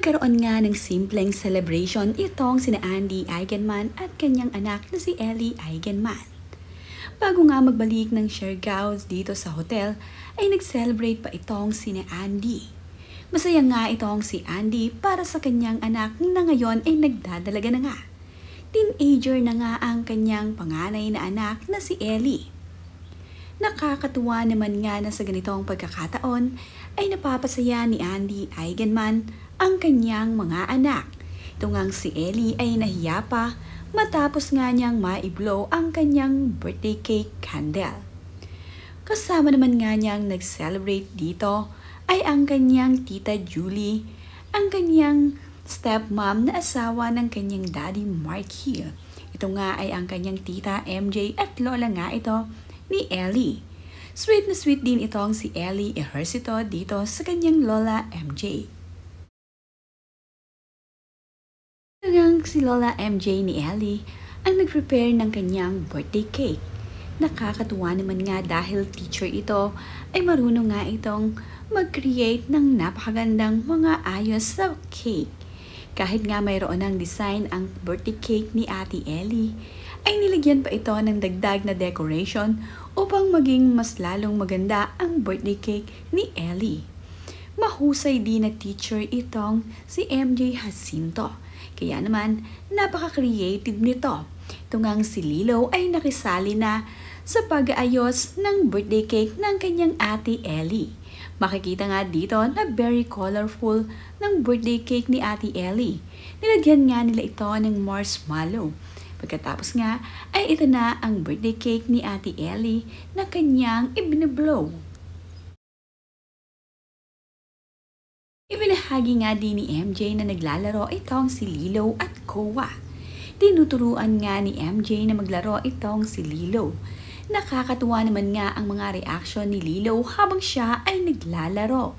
Nagkaroon nga ng simpleng celebration itong sina Andy Eigenman at kanyang anak na si Ellie Eigenman. Bago nga magbalik ng Siargao dito sa hotel, ay nag-celebrate pa itong sina Andy. Masaya nga itong si Andy para sa kanyang anak na ngayon ay nagdadalaga na nga. Teenager na nga ang kanyang panganay na anak na si Ellie. Nakakatuwa naman nga na sa ganitong pagkakataon ay napapasaya ni Andy Eigenman ang kanyang mga anak. Ito ngang si Ellie ay nahiya pa matapos nga niyang maiblow ang kanyang birthday cake candle. Kasama naman nga niyang nag-celebrate dito ay ang kanyang tita Julie, ang kanyang stepmom na asawa ng kanyang daddy Mark Hill. Ito nga ay ang kanyang tita MJ at lola nga ito ni Ellie. Sweet na sweet din itong si Ellie Ejercito dito sa kanyang lola MJ. Hanggang si lola MJ ni Ellie ang nag-prepare ng kanyang birthday cake. Nakakatuwa naman nga dahil teacher ito ay marunong nga itong mag-create ng napakagandang mga ayos sa cake. Kahit nga mayroon ng design ang birthday cake ni Ate Ellie, ay nilagyan pa ito ng dagdag na decoration upang maging mas lalong maganda ang birthday cake ni Ellie. Mahusay din na teacher itong si MJ Jacinto. Kaya naman, napaka-creative nito. Ito ngang si Lilo ay nakisali na sa pag-aayos ng birthday cake ng kanyang Ate Ellie. Makikita nga dito na very colorful ng birthday cake ni Ate Ellie. Nilagyan nga nila ito ng marshmallow. Pagkatapos nga ay ito na ang birthday cake ni Ate Ellie na kanyang ibiniblow. Ibinahagi nga din ni MJ na naglalaro itong si Lilo at Koa. Tinuturuan nga ni MJ na maglaro itong si Lilo. Nakakatuwa naman nga ang mga reaksyon ni Lilo habang siya ay naglalaro.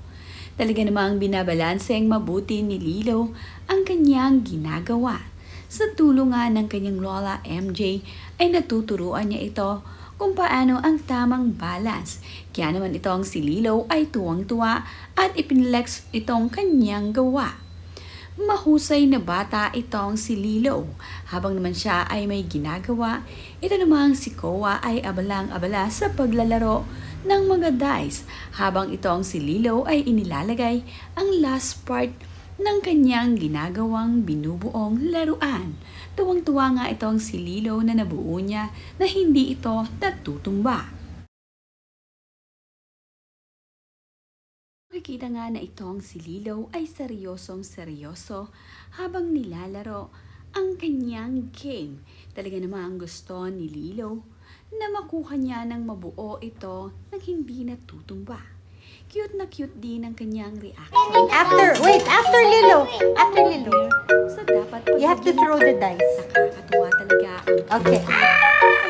Talaga namang binabalanseng mabuti ni Lilo ang kanyang ginagawa. Sa tulong nga ng kanyang lola MJ ay natuturuan niya ito kung paano ang tamang balance. Kaya naman itong si Lilo ay tuwang-tuwa at ipinlex itong kanyang gawa. Mahusay na bata itong si Lilo. Habang naman siya ay may ginagawa, ito namang si Koa ay abalang-abala sa paglalaro ng mga dice. Habang itong si Lilo ay inilalagay ang last part ng kanyang ginagawang binubuong laruan. Tuwang-tuwa nga itong si Lilo na nabuo niya na hindi ito natutumba. Makikita nga na itong si Lilo ay seryosong-seryoso habang nilalaro ang kanyang game. Talaga namang gusto ni Lilo na makuha niya ng mabuo ito nang hindi natutumba. Cute na cute din ang kanyang reaction. After Lilo. So dapat You have to throw the dice. Nakakatuwa talaga ang Okay.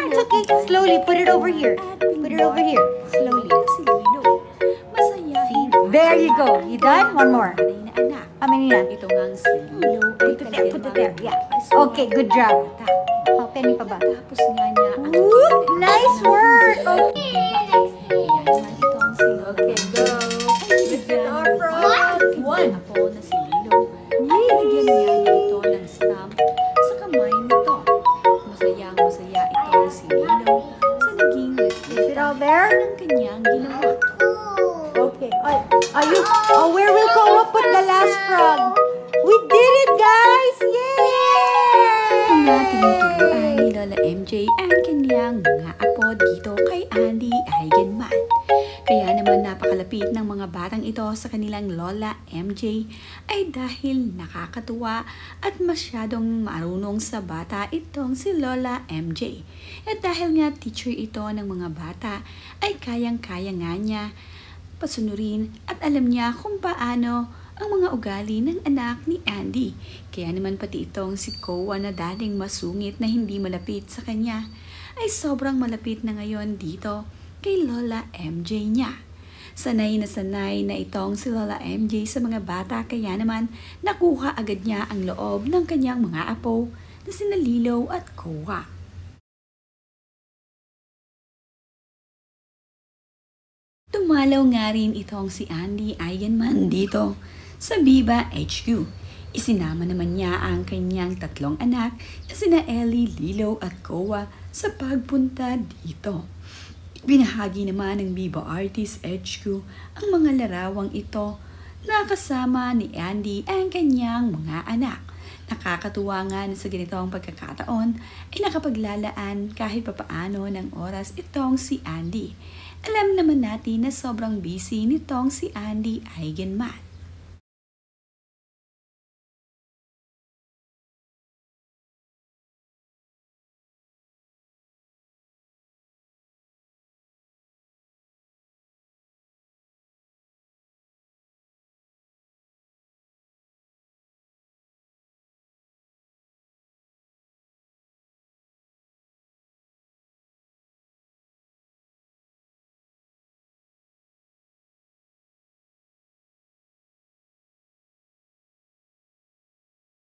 It's okay. Slowly. Put it over here. Put it over here. Slowly. si Lilo. Masaya. There you go. You done? One more. Na anak. How many na? Ito ngang si Lilo ay Put it there. Yeah. Okay, good job. How penny pa ba? Tapos nga niya ang Nice work. Okay, go. Look at our frog. One. Apo na si Lilo. Ay, lagyan niya ito ng stamp sa kamay nito. Masaya ito si Lilo sa naging Is it all there? ng kanyang ginawa. Okay. Where will Koa put the last frog? We did it, guys! Ito nga Yay! tinuturuan ni Lola MJ ang kanyang mga apo dito kay Andy Eigenman. Kaya naman napakalapit ng mga batang ito sa kanilang Lola MJ ay dahil nakakatuwa at masyadong marunong sa bata itong si Lola MJ. At dahil nga teacher ito ng mga bata ay kayang-kaya nga niya pasunurin at alam niya kung paano ang mga ugali ng anak ni Andy. Kaya naman pati itong si Koa na dating masungit na hindi malapit sa kanya ay sobrang malapit na ngayon dito kay Lola MJ niya. Sanay na itong si Lola MJ sa mga bata kaya naman nakuha agad niya ang loob ng kanyang mga apo na sina Lilo at Koa. Dumalaw nga rin itong si Andy Eigenman dito sa Viva HQ. Isinama naman niya ang kanyang 3 anak na sina Ellie, Lilo at Koa sa pagpunta dito. Binahagi naman ng Viva Artist HQ ang mga larawang ito na kasama ni Andy ang kanyang mga anak. Nakakatuwa nga na sa ganitong pagkakataon ay nakapaglalaan kahit papaano ng oras itong si Andy. Alam naman natin na sobrang busy nitong si Andy Eigenman.